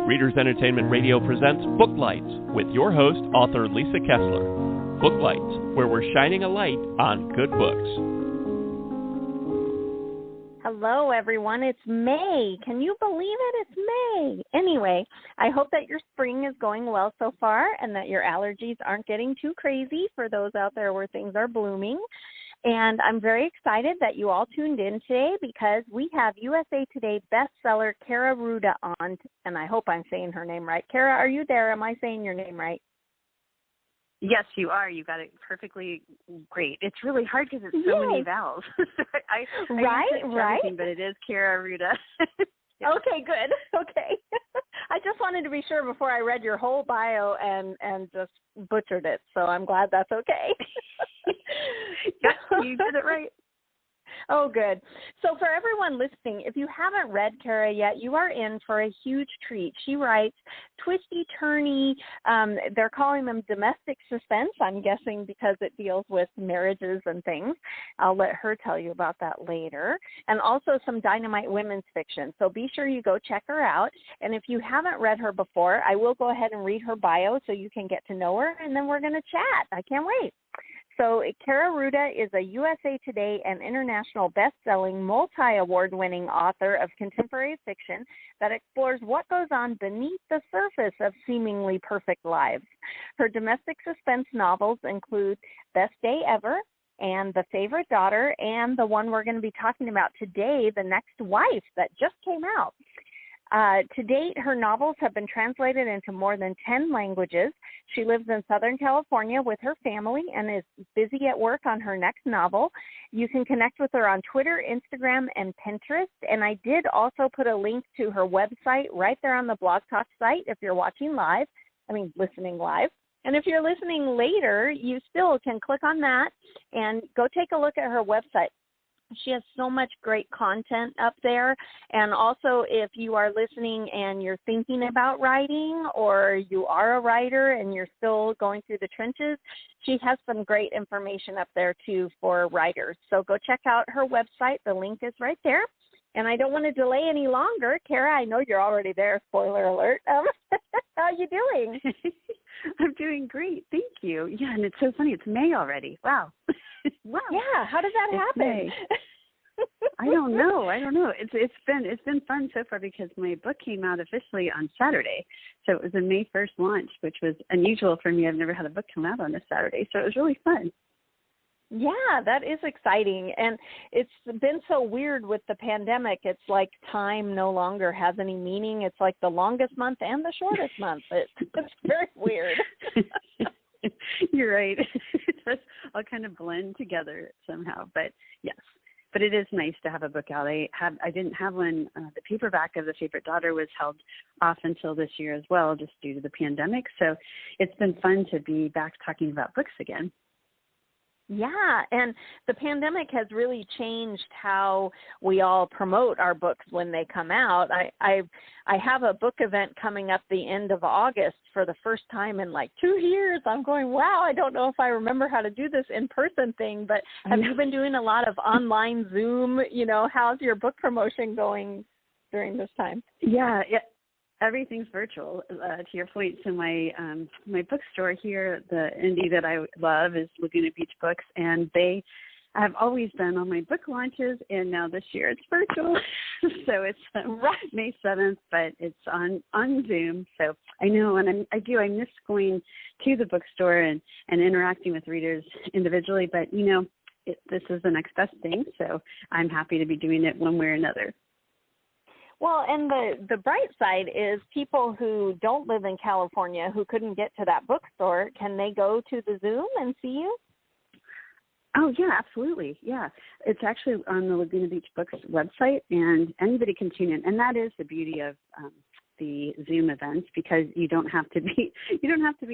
Readers Entertainment Radio presents Book Lights with your host, author Lisa Kessler. Book Lights, where we're shining a light on good books. Hello, everyone. It's May. Can you believe it? It's May. Anyway, I hope that your spring is going well so far and that your allergies aren't getting too crazy for those out there where things are blooming. And I'm very excited that you all tuned in today because we have USA Today bestseller Kaira Rouda on, and I hope I'm saying her name right. Kaira, are you there? Am I saying your name right? Yes, you are. You got it perfectly great. It's really hard because it's so many vowels. I right. But it is Kaira Rouda. Yeah. Okay, good. Okay. I just wanted to be sure before I read your whole bio and just butchered it. So I'm glad that's okay. Yes, you did it right. Oh, good. So for everyone listening, if you haven't read Kaira yet, you are in for a huge treat. She writes twisty, turny, they're calling them domestic suspense, I'm guessing because it deals with marriages and things. I'll let her tell you about that later. And also some dynamite women's fiction. So be sure you go check her out. And if you haven't read her before, I will go ahead and read her bio so you can get to know her, and then we're going to chat. I can't wait. So Kaira Rouda is a USA Today and international best-selling, multi-award-winning author of contemporary fiction that explores what goes on beneath the surface of seemingly perfect lives. Her domestic suspense novels include Best Day Ever and The Favorite Daughter and the one we're going to be talking about today, The Next Wife, that just came out. To date, her novels have been translated into more than 10 languages. She lives in Southern California with her family and is busy at work on her next novel. You can connect with her on Twitter, Instagram, and Pinterest. And I did also put a link to her website right there on the Blog Talk site if you're listening live. And if you're listening later, you still can click on that and go take a look at her website. She has so much great content up there. And also, if you are listening and you're thinking about writing or you are a writer and you're still going through the trenches, she has some great information up there, too, for writers. So go check out her website. The link is right there. And I don't want to delay any longer. Kaira, I know you're already there. Spoiler alert. How are you doing? I'm doing great. Thank you. Yeah, and it's so funny. It's May already. Wow. Wow. Yeah. How did that happen? I don't know. It's been fun so far because my book came out officially on Saturday. So it was a May 1st launch, which was unusual for me. I've never had a book come out on a Saturday. So it was really fun. Yeah, that is exciting. And it's been so weird with the pandemic. It's like time no longer has any meaning. It's like the longest month and the shortest month. It's very weird. You're right. It does all kind of blend together somehow. But yes, but it is nice to have a book out. I didn't have one. The paperback of The Favorite Daughter was held off until this year as well, just due to the pandemic. So it's been fun to be back talking about books again. Yeah, and the pandemic has really changed how we all promote our books when they come out. I have a book event coming up the end of August for the first time in like 2 years. I'm going, wow, I don't know if I remember how to do this in-person thing, but have you been doing a lot of online Zoom? How's your book promotion going during this time? Yeah. Everything's virtual. To your point, so my bookstore here, the indie that I love is Laguna Beach Books, and they have always done all my book launches, and now this year it's virtual. So it's May 7th, but it's on Zoom. So I know, and I miss going to the bookstore and interacting with readers individually, but this is the next best thing, so I'm happy to be doing it one way or another. Well, and the bright side is people who don't live in California who couldn't get to that bookstore, can they go to the Zoom and see you? Oh, yeah, absolutely. Yeah. It's actually on the Laguna Beach Books website, and anybody can tune in. And that is the beauty of the Zoom events, because you don't have to be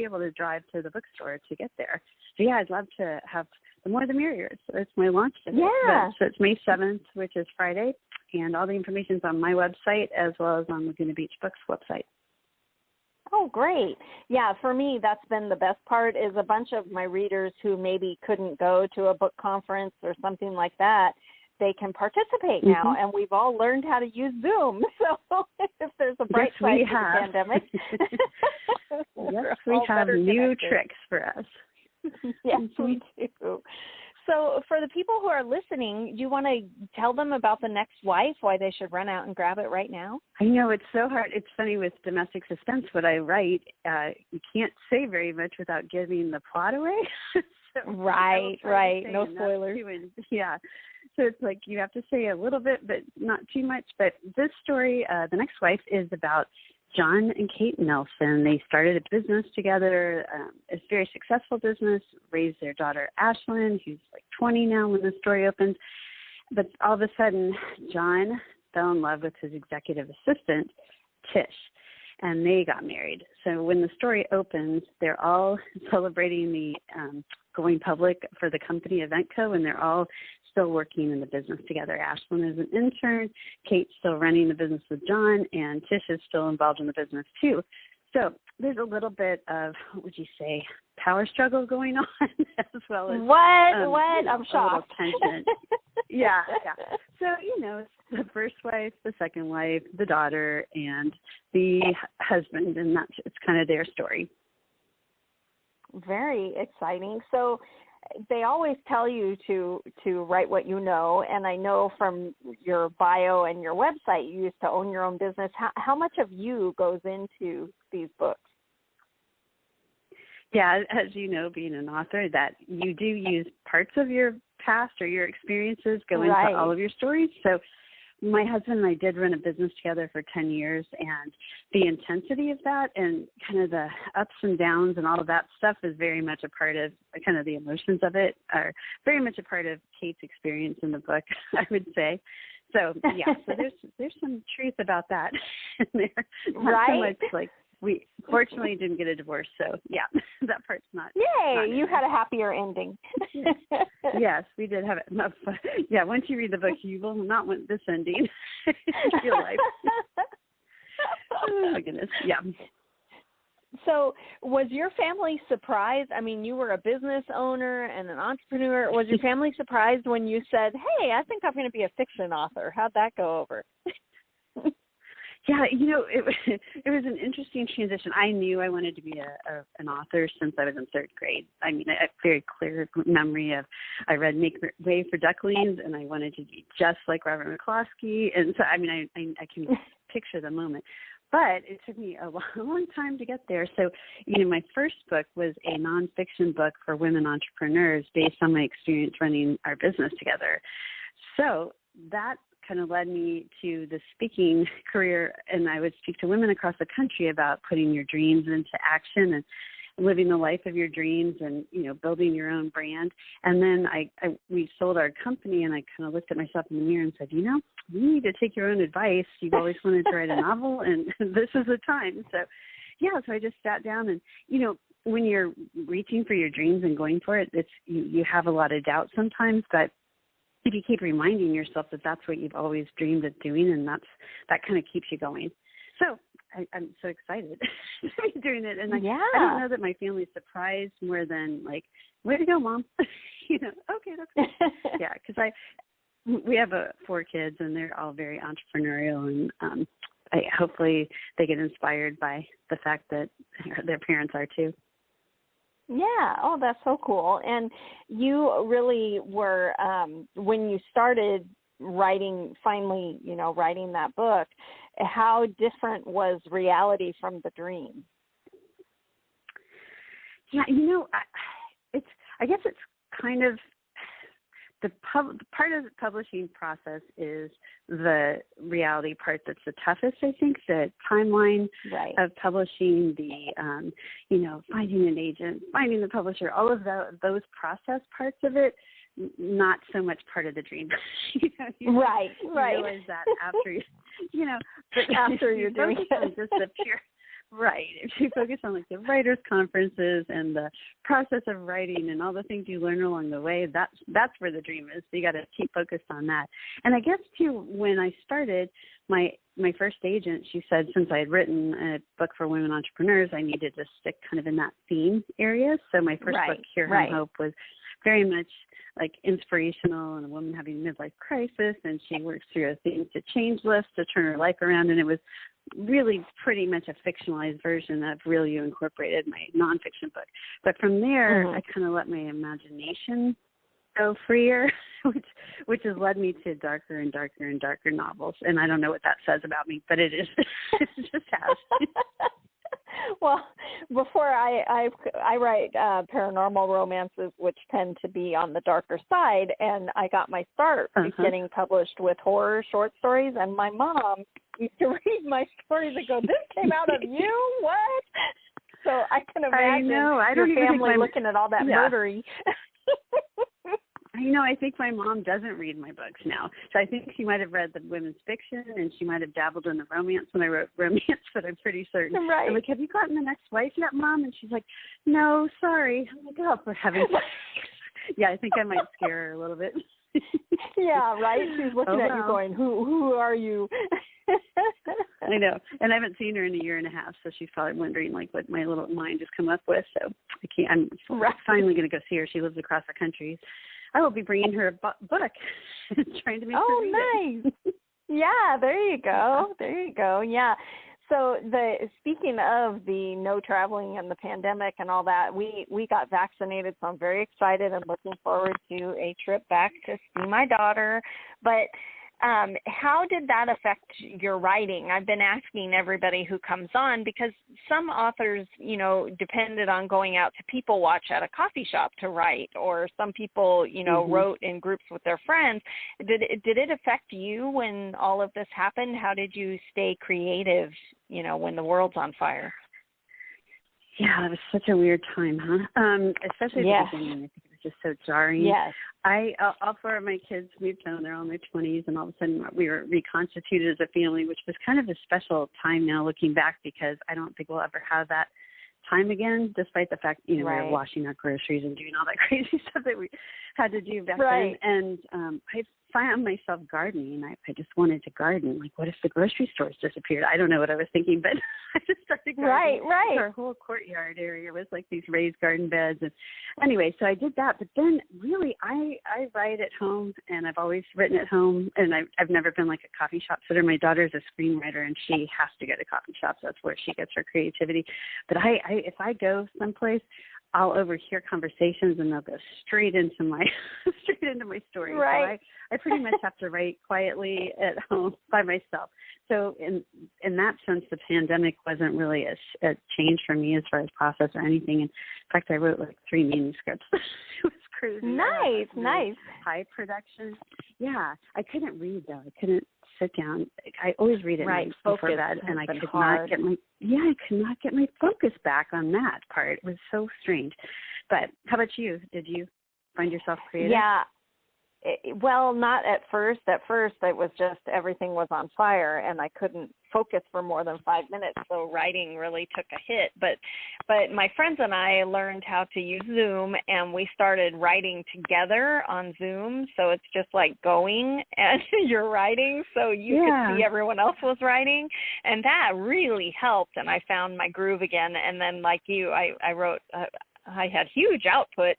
able to drive to the bookstore to get there. So, yeah, I'd love to have the more the merrier. So it's my launch today. Yeah. So it's May 7th, which is Friday. And all the information is on my website as well as on Laguna Beach Books website. Oh, great. Yeah, for me, that's been the best part is a bunch of my readers who maybe couldn't go to a book conference or something like that they can participate now, and we've all learned how to use Zoom. So if there's a bright side to the pandemic, yes, we have new tricks for us. Yes, we do. So for the people who are listening, do you want to tell them about The Next Wife, why they should run out and grab it right now? I know, it's so hard. It's funny with domestic suspense, what I write, you can't say very much without giving the plot away. So right. No spoilers. Yeah. So it's like you have to say a little bit, but not too much. But this story, The Next Wife, is about John and Kate Nelson. They started a business together. It's a very successful business, raised their daughter, Ashlyn, who's like 20 now when the story opens. But all of a sudden, John fell in love with his executive assistant, Tish, and they got married. So when the story opens, they're all celebrating the going public for the company Eventco, and they're all still working in the business together. Ashlyn is an intern, Kate's still running the business with John, and Tish is still involved in the business too. So there's a little bit of, what would you say, power struggle going on as well as I'm shocked. Tension. yeah. So it's the first wife, the second wife, the daughter, and the husband, and it's kind of their story. Very exciting. So they always tell you to write what you know, and I know from your bio and your website you used to own your own business. How much of you goes into these books? Yeah, as you know, being an author, that you do use parts of your past or your experiences go into all of your stories. So my husband and I did run a business together for 10 years, and the intensity of that and kind of the ups and downs and all of that stuff is very much a part of kind of the emotions of it are very much a part of Kate's experience in the book, I would say. So, yeah, so there's some truth about that in there. Not so much like we fortunately didn't get a divorce, so yeah, that part's not. Yay, you had a happier ending. Yes, we did have enough. Yeah, once you read the book, you will not want this ending in your life. Oh my goodness, yeah. So was your family surprised? I mean, you were a business owner and an entrepreneur. Was your family surprised when you said, hey, I think I'm going to be a fiction author? How'd that go over? Yeah, it was an interesting transition. I knew I wanted to be an author since I was in third grade. I mean, a very clear memory of I read Make Way for Ducklings, and I wanted to be just like Robert McCloskey. And so, I mean, I can picture the moment. But it took me a long time to get there. So, my first book was a nonfiction book for women entrepreneurs based on my experience running our business together. So that kind of led me to the speaking career, and I would speak to women across the country about putting your dreams into action and living the life of your dreams and, building your own brand. And then we sold our company, and I kind of looked at myself in the mirror and said, you need to take your own advice. You've always wanted to write a novel, and this is the time. So, so I just sat down and, when you're reaching for your dreams and going for it, you have a lot of doubt sometimes, but if you keep reminding yourself that that's what you've always dreamed of doing, and that kind of keeps you going. So I'm so excited to be doing it. And I don't know that my family's surprised more than like, way to go, Mom. Okay, that's good. Yeah, because we have 4 kids, and they're all very entrepreneurial, and hopefully they get inspired by the fact that their parents are too. Yeah. Oh, that's so cool. And you really were, when you started writing, finally, writing that book, how different was reality from the dream? Yeah, I guess it's kind of part of the publishing process is the reality part that's the toughest, I think, the timeline of publishing, the, finding an agent, finding the publisher, all of those process parts of it, not so much part of the dream. You realize that after, but after you're doing it. Just the pure. Right. If you focus on like the writers' conferences and the process of writing and all the things you learn along the way, that's where the dream is. So you got to keep focused on that. And I guess too, when I started, my first agent, she said, since I had written a book for women entrepreneurs, I needed to stick kind of in that theme area. So my first book, Cure Home Hope, was very much like inspirational, and a woman having a midlife crisis, and she works through a things to change list to turn her life around. And it was really pretty much a fictionalized version of Real You Incorporated, my nonfiction book. But from there, I kind of let my imagination go freer, which has led me to darker and darker and darker novels. And I don't know what that says about me, but it is. It just has. Well, before I write paranormal romances, which tend to be on the darker side, and I got my start getting published with horror short stories, and my mom used to read my stories and go, "This came out of you? What?" So I can imagine your family looking at all that murdery. I know. I think my mom doesn't read my books now. So I think she might have read the women's fiction, and she might have dabbled in the romance when I wrote romance, but I'm pretty certain. Right. I'm like, "Have you gotten the next wife yet, Mom?" And she's like, "No, sorry." I'm like, "Oh, for heaven's sake." Yeah, I think I might scare her a little bit. Yeah, right? She's looking at you going, who are you? I know. And I haven't seen her in a year and a half, so she's probably wondering, like, what my little mind has come up with. So I'm finally going to go see her. She lives across the country. I will be bringing her a book, trying to make her read it. Nice. Yeah, there you go. There you go. Yeah. So speaking of the no traveling and the pandemic and all that, we got vaccinated, so I'm very excited and looking forward to a trip back to see my daughter. But how did that affect your writing? I've been asking everybody who comes on, because some authors, depended on going out to people watch at a coffee shop to write, or some people, wrote in groups with their friends. Did it affect you when all of this happened? How did you stay creative, when the world's on fire? Yeah, it was such a weird time, huh? Especially at the beginning. I think it was just so jarring. Yes. All four of my kids moved home. They're all in their 20s, and all of a sudden we were reconstituted as a family, which was kind of a special time now looking back, because I don't think we'll ever have that time again, despite the fact, we were washing our groceries and doing all that crazy stuff that we had to do back then. And I found myself gardening. I just wanted to garden. Like, what if the grocery stores disappeared? I don't know what I was thinking, but I just started gardening. Right. Our whole courtyard area was like these raised garden beds. And anyway, so I did that. But then really, I write at home, and I've always written at home, and I've never been like a coffee shop sitter. My daughter's a screenwriter, and she has to go to coffee shops. That's where she gets her creativity. But if I go someplace, I'll overhear conversations, and they'll go straight into my story. Right. So I pretty much have to write quietly at home by myself. So in that sense, the pandemic wasn't really a change for me as far as process or anything. In fact, I wrote like 3 manuscripts. It was crazy. Nice. High production. Yeah. I couldn't read, though. I couldn't sit down. I always read at night before bed, and I could not get my focus back on that part. It was so strange. But how about you? Did you find yourself creative? Yeah. Well, not at first. At first, it was just everything was on fire, and I couldn't focus for more than 5 minutes, so writing really took a hit. But my friends and I learned how to use Zoom, and we started writing together on Zoom, so it's just like going and you're writing, so you could see everyone else was writing, and that really helped, and I found my groove again. And then, like you, I wrote I had huge output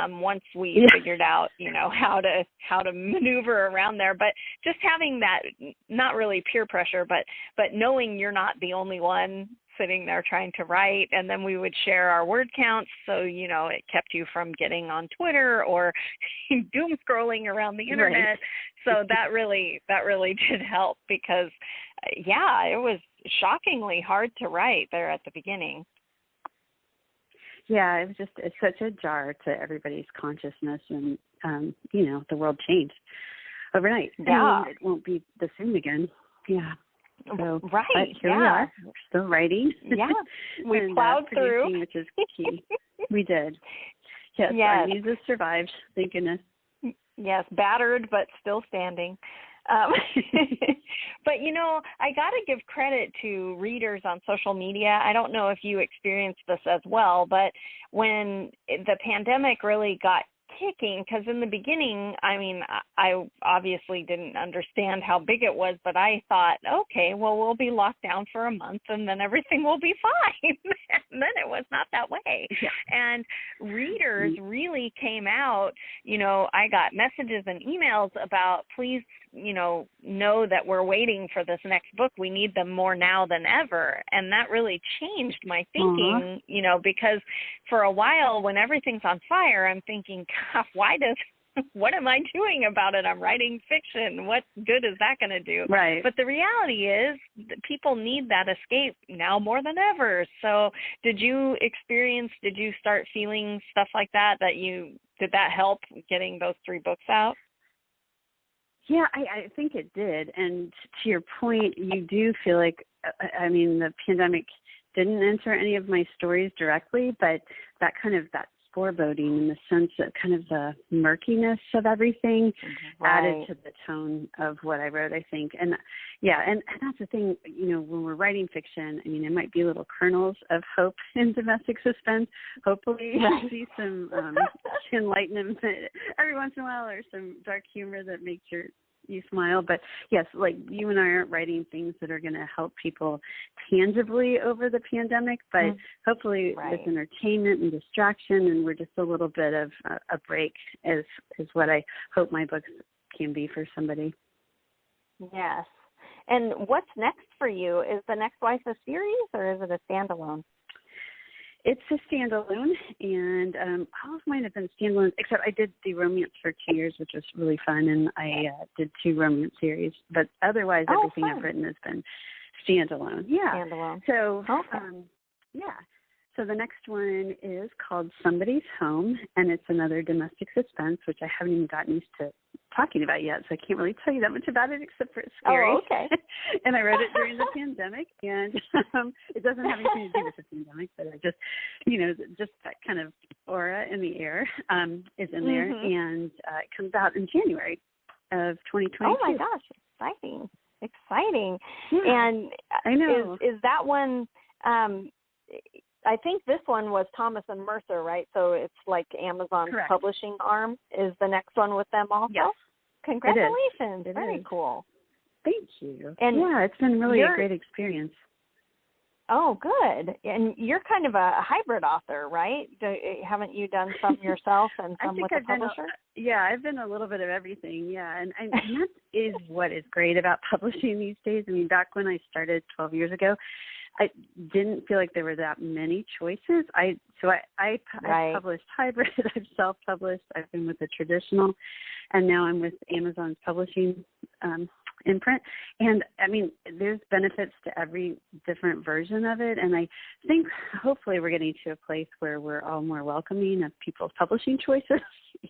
once we figured out, how to maneuver around there. But just having that, not really peer pressure, but knowing you're not the only one sitting there trying to write. And then we would share our word counts, so it kept you from getting on Twitter or doom scrolling around the internet. Right. So that really did help, because it was shockingly hard to write there at the beginning. Yeah, it's such a jar to everybody's consciousness, and the world changed overnight. Yeah, it won't be the same again. Yeah. So, right. But here we are. We're still writing. Yeah, we plowed through, which is key. We did. Yes, our muses survived. Thank goodness. Yes, battered but still standing. But I got to give credit to readers on social media. I don't know if you experienced this as well, but when the pandemic really got ticking, because in the beginning, I mean, I obviously didn't understand how big it was, but I thought, okay, well, we'll be locked down for a month and then everything will be fine. And then it was not that way. Yeah. And readers really came out, you know, I got messages and emails about, please, you know that we're waiting for this next book. We need them more now than ever. And that really changed my thinking, you know, because for a while when everything's on fire, I'm thinking, God, what am I doing about it? I'm writing fiction. What good is that going to do? Right. But the reality is that people need that escape now more than ever. So did you start feeling stuff like that, did that help getting those 3 books out? Yeah, I think it did. And to your point, you do feel like, I mean, the pandemic didn't enter any of my stories directly, but that foreboding in the sense that kind of the murkiness of everything added to the tone of what I wrote, I think. And yeah, and that's the thing, you know, when we're writing fiction, I mean, it might be little kernels of hope in domestic suspense. Hopefully you see some enlightenment every once in a while, or some dark humor that makes you smile. But yes, like you and I aren't writing things that are going to help people tangibly over the pandemic, but hopefully with entertainment and distraction, and we're just a little bit of a break is what I hope my books can be for somebody. Yes. And what's next for you? Is the next Wife a series, or is it a standalone? It's a standalone, and all of mine have been standalone, except I did the romance for 2 years, which was really fun, and I did 2 romance series. But otherwise, everything I've written has been standalone. Yeah. Standalone. So, yeah. So the next one is called Somebody's Home, and it's another domestic suspense, which I haven't even gotten used to talking about yet, so I can't really tell you that much about it, except for it's scary. Oh, okay. And I wrote it during the pandemic, and it doesn't have anything to do with the pandemic, but I just, you know, just that kind of aura in the air is in there, and it comes out in January of 2022. Oh, my gosh, exciting. Yeah, and I know. Is that one, I think this one was Thomas and Mercer, right? So it's like Amazon's publishing arm. Is the next one with them also? Yes. Congratulations. It Very is. Cool. Thank you. And yeah, it's been really a great experience. Oh, good. And you're kind of a hybrid author, right? Haven't you done some yourself and some with a publisher? I've been a little bit of everything, and that is what is great about publishing these days. I mean, back when I started 12 years ago, I didn't feel like there were that many choices. I published hybrid, I've self-published, I've been with the traditional, and now I'm with Amazon's publishing imprint. And I mean, there's benefits to every different version of it. And I think hopefully we're getting to a place where we're all more welcoming of people's publishing choices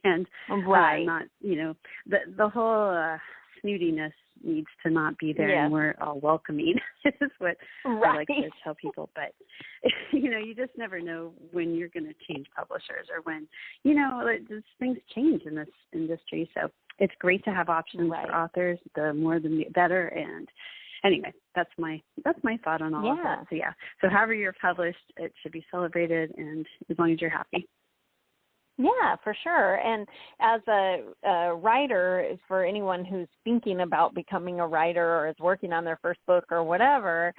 and not, you know, the whole snootiness needs to not be there, and we're all welcoming is what I like to tell people. But, you know, you just never know when you're going to change publishers, or when, you know, things change in this industry. So it's great to have options for authors. The more, the better. And anyway, that's my thought on all of that. So, so however you're published, it should be celebrated, and as long as you're happy. Yeah, for sure. And as a writer, for anyone who's thinking about becoming a writer or is working on their first book or whatever,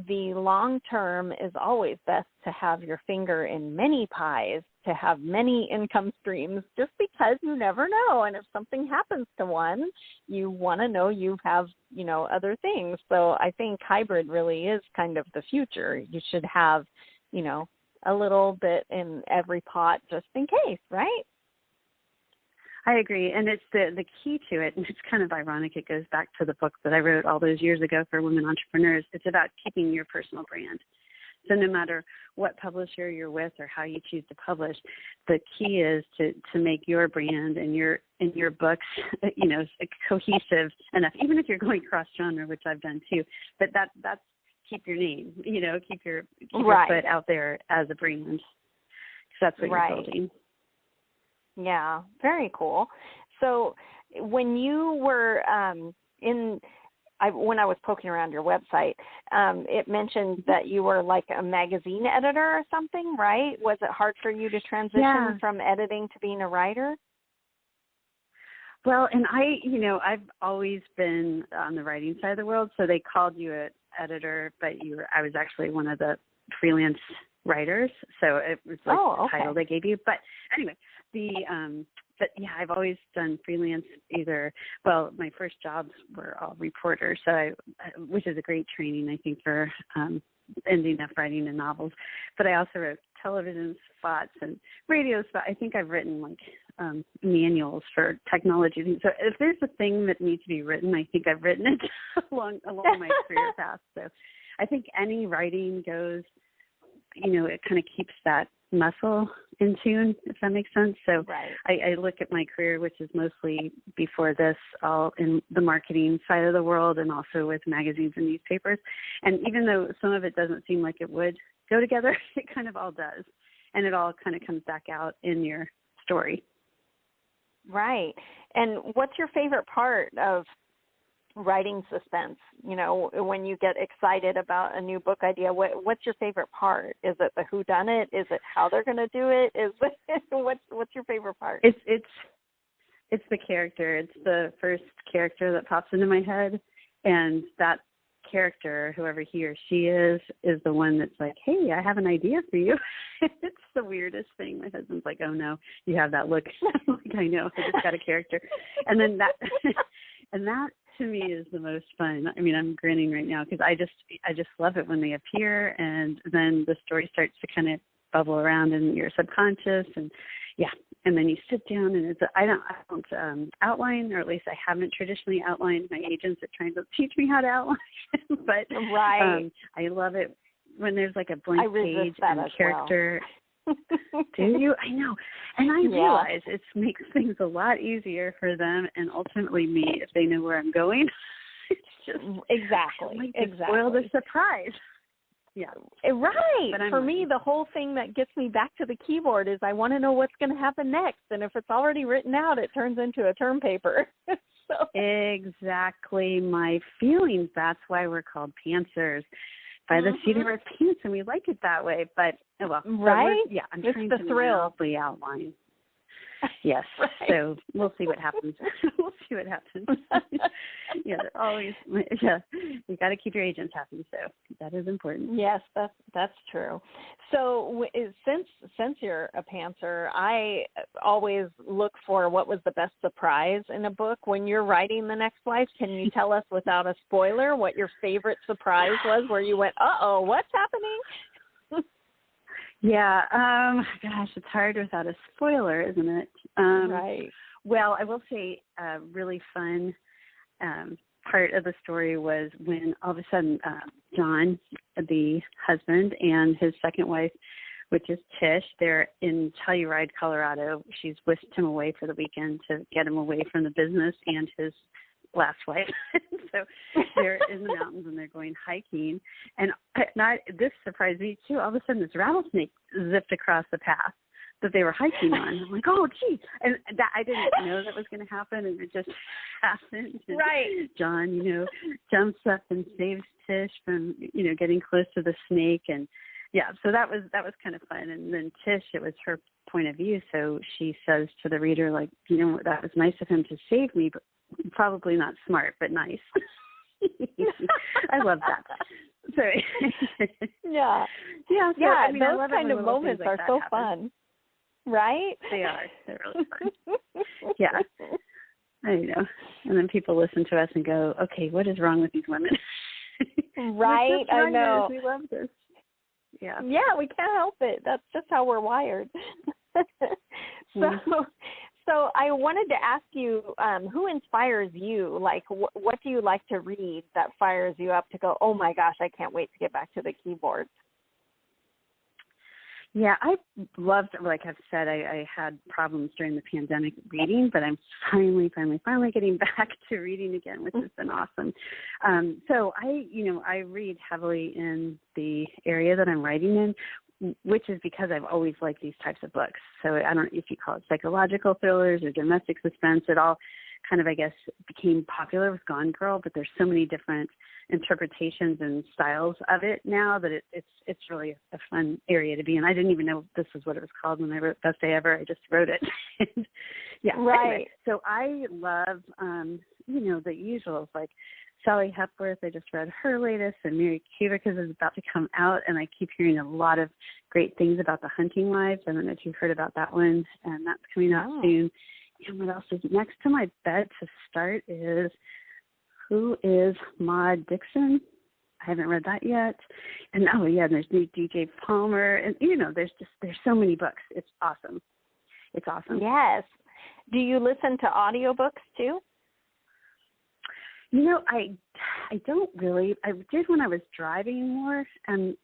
the long term is always best to have your finger in many pies, to have many income streams, just because you never know. And if something happens to one, you want to know you have, you know, other things. So I think hybrid really is kind of the future. You should have, you know, a little bit in every pot just in case, right? I agree. And it's the key to it, and it's kind of ironic, it goes back to the book that I wrote all those years ago for women entrepreneurs. It's about keeping your personal brand. So no matter what publisher you're with or how you choose to publish, the key is to make your brand and your books, you know, cohesive enough, even if you're going cross-genre, which I've done too. But that's keep your name, you know, keep your foot out there as a brand, because that's what you're building. Yeah, very cool. So when you were when I was poking around your website, it mentioned that you were like a magazine editor or something, right? Was it hard for you to transition from editing to being a writer? Well, and I've always been on the writing side of the world, so they called you an editor, but I was actually one of the freelance writers, so it was like the title they gave you. But anyway, but yeah, I've always done freelance my first jobs were all reporters, which is a great training, I think, for ending up writing in novels. But I also wrote television spots and radio spots. I think I've written manuals for technology. So if there's a thing that needs to be written, I think I've written it along my career path. So I think any writing goes, it kind of keeps that muscle in tune, if that makes sense. So right. I look at my career, which is mostly before this, all in the marketing side of the world and also with magazines and newspapers. And even though some of it doesn't seem like it would go together, it kind of all does. And it all kind of comes back out in your story. Right. And what's your favorite part of writing suspense? When you get excited about a new book idea, what's your favorite part? Is it the whodunit? Is it how they're going to do it? What's your favorite part? It's the character. It's the first character that pops into my head, and that character, whoever he or she is the one that's like, hey, I have an idea for you. It's the weirdest thing. My husband's like, oh no, you have that look. I'm like, I know, I just got a character. And then that to me is the most fun. I mean, I'm grinning right now because I just love it when they appear, and then the story starts to kind of bubble around in your subconscious, and then you sit down, and I don't outline, or at least I haven't traditionally outlined. My agents are trying to teach me how to outline, but right. I love it when there's like a blank page and character. Well. Do you? I know. And I realize it makes things a lot easier for them and ultimately me if they know where I'm going. It's just exactly. spoil the surprise. Yeah. Right. For me, the whole thing that gets me back to the keyboard is I want to know what's going to happen next. And if it's already written out, it turns into a term paper. Exactly my feelings. That's why we're called pantsers. By the seat of our pants, and we like it that way. But right? I'm it's trying the to thrill. Outline. Yes. Right. So we'll see what happens. They're always. You got to keep your agents happy. So that is important. Yes, that's true. So since you're a pantser, I always look for what was the best surprise in a book when you're writing The Next Wife. Can you tell us without a spoiler what your favorite surprise was, where you went, uh-oh, what's happening? Yeah, gosh, it's hard without a spoiler, isn't it? Right. Well, I will say a really fun part of the story was when all of a sudden John, the husband, and his second wife, which is Tish, they're in Telluride, Colorado. She's whisked him away for the weekend to get him away from the business and his last wife. So they're in the mountains and they're going hiking. And this surprised me too. All of a sudden this rattlesnake zipped across the path that they were hiking on. I'm like, oh, geez. And that I didn't know that was going to happen. And it just happened. And right. John, jumps up and saves Tish from, getting close to the snake. And so that was kind of fun. And then Tish, it was her point of view. So she says to the reader, like, that was nice of him to save me, but probably not smart, but nice. I love that. So yeah. I mean, those kind of moments are so fun, right? They are. They're really fun. Yeah. I know. And then people listen to us and go, "Okay, what is wrong with these women?" Right. I know. We love this. Yeah. Yeah, we can't help it. That's just how we're wired. So I wanted to ask you, who inspires you? Like, what do you like to read that fires you up to go, oh, my gosh, I can't wait to get back to the keyboard? Yeah, I loved, like I've said, I had problems during the pandemic reading, but I'm finally getting back to reading again, which has been awesome. So I read heavily in the area that I'm writing in, which is because I've always liked these types of books. So I don't know if you call it psychological thrillers or domestic suspense, it all kind of, I guess, became popular with Gone Girl, but there's so many different interpretations and styles of it now that it's really a fun area to be in. I didn't even know this is what it was called when I wrote Best Day Ever. I just wrote it. Yeah. Right. Anyway, so I love, the usuals like Sally Hepworth. I just read her latest, and Mary Kubica's is about to come out, and I keep hearing a lot of great things about The Hunting Wives. I don't know if you've heard about that one, and that's coming out soon. And what else is next to my bed to start is Who is Maud Dixon? I haven't read that yet. And there's new DJ Palmer, and there's so many books. It's awesome. It's awesome. Yes. Do you listen to audiobooks too? I don't really. I did when I was driving more, and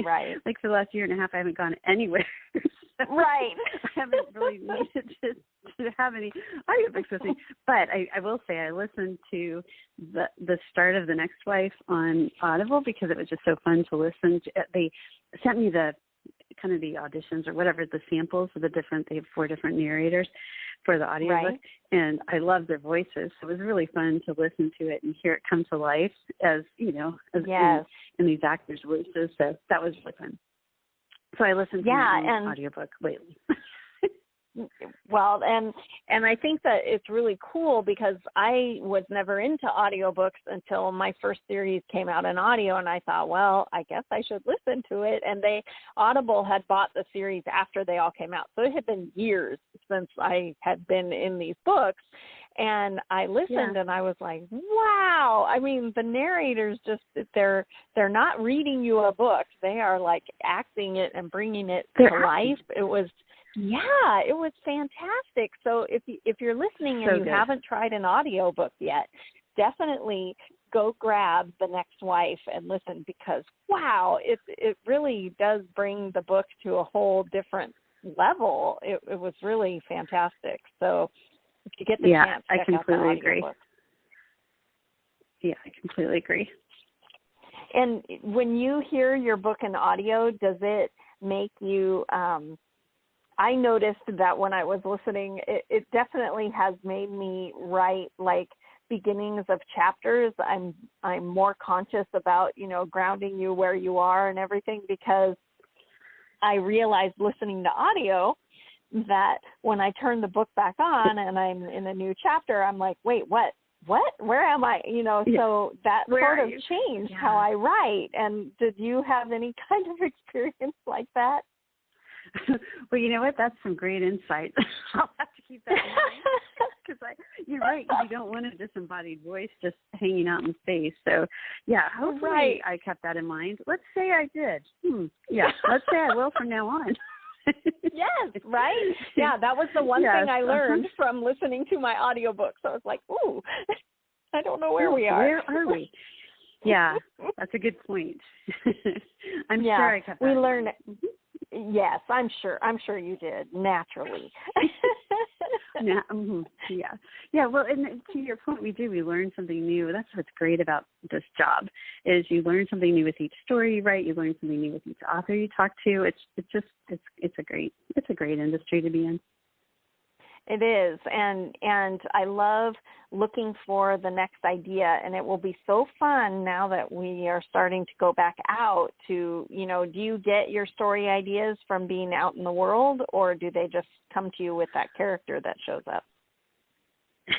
right. Like for the last year and a half, I haven't gone anywhere. So right. I haven't really needed to have any audiobooks with me. But I will say I listened to the start of The Next Wife on Audible because it was just so fun to listen to. They sent me the kind of the auditions or whatever, the samples of they have 4 different narrators for the audiobook, right. and I love their voices. So it was really fun to listen to it and hear it come to life as yes. in these actors' voices. So that was really fun. So I listened to an audiobook lately. Well, and I think that it's really cool because I was never into audiobooks until my first series came out in audio, and I thought, well, I guess I should listen to it. And Audible had bought the series after they all came out, so it had been years since I had been in these books. And I listened and I was like, wow. I mean, the narrators they're not reading you a book. They are like acting it and bringing it to life. It was fantastic. So if you're listening and you haven't tried an audiobook yet, definitely go grab The Next Wife and listen because, wow, it really does bring the book to a whole different level. It was really fantastic. So if you get the chance, check out the audiobook. Yeah, I completely agree. And when you hear your book in audio, does it make you I noticed that when I was listening, it definitely has made me write like beginnings of chapters. I'm more conscious about, grounding you where you are and everything because I realized listening to audio that when I turn the book back on and I'm in a new chapter, I'm like, wait, what? Where am I? So that sort of changed how I write. And did you have any kind of experience like that? Well, you know what? That's some great insight. I'll have to keep that in mind because you're right. You don't want a disembodied voice just hanging out in space. So, hopefully I kept that in mind. Let's say I did. Yeah, let's say I will from now on. Yes, right? Yeah, that was the one thing I learned from listening to my audiobooks. I was like, ooh, I don't know where we are. Where are we? Yeah, that's a good point. I'm sure I kept that. We learned. Yes, I'm sure you did naturally. Yeah. Well, and to your point, we learn something new. That's what's great about this job is you learn something new with each story you write. You learn something new with each author you talk to. It's a great industry to be in. It is, and I love looking for the next idea, and it will be so fun now that we are starting to go back out to, do you get your story ideas from being out in the world, or do they just come to you with that character that shows up?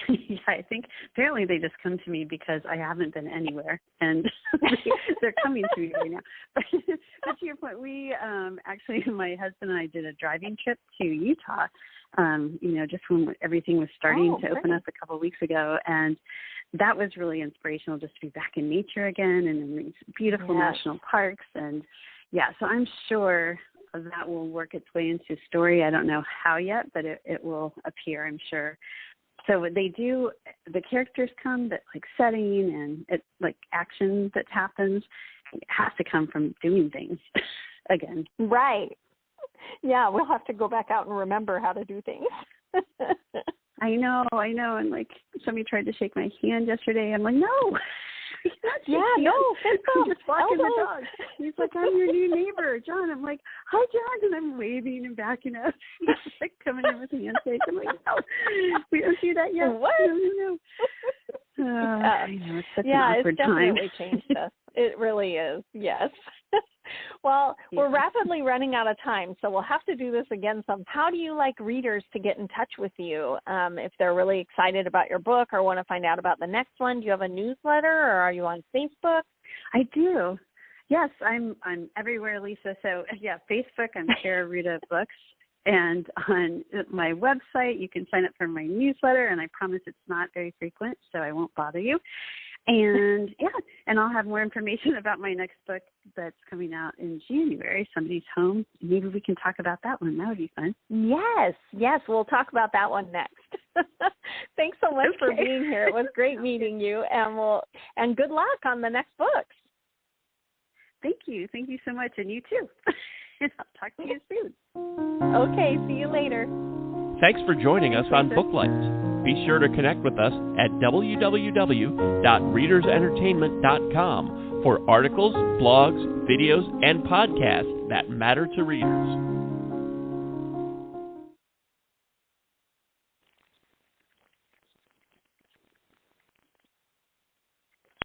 Yeah, I think apparently they just come to me because I haven't been anywhere, and they're coming to me right now. But to your point, we actually, my husband and I did a driving trip to Utah, just when everything was starting to open up a couple of weeks ago, and that was really inspirational just to be back in nature again and in these beautiful national parks. And so I'm sure that will work its way into story. I don't know how yet, but it will appear, I'm sure. So they do, the characters come, that like setting and it, like action that happens, it has to come from doing things again. Right. Yeah, we'll have to go back out and remember how to do things. I know. And like somebody tried to shake my hand yesterday. I'm like, no, fist bump. Just walking the dog. He's like, I'm your new neighbor, John. I'm like, hi, John. And I'm waving and backing up. He's like coming in with a handshake. I'm like, no, we don't do that yet. What? No. I know, it's such an awkward it's definitely changed us. It really is, yes. Well, we're rapidly running out of time, so we'll have to do this again some. How do you like readers to get in touch with you if they're really excited about your book or want to find out about the next one? Do you have a newsletter or are you on Facebook? I do. Yes, I'm everywhere, Lisa. So, Facebook, I'm Kaira Rouda Books. And on my website, you can sign up for my newsletter, and I promise it's not very frequent, so I won't bother you. And, and I'll have more information about my next book that's coming out in January, Somebody's Home. Maybe we can talk about that one. That would be fun. Yes, we'll talk about that one next. Thanks so much for being here. It was great meeting you, and good luck on the next books. Thank you so much, and you too. And I'll talk to you soon. Okay, see you later. Thanks for joining us on Booklights. Be sure to connect with us at www.readersentertainment.com for articles, blogs, videos, and podcasts that matter to readers.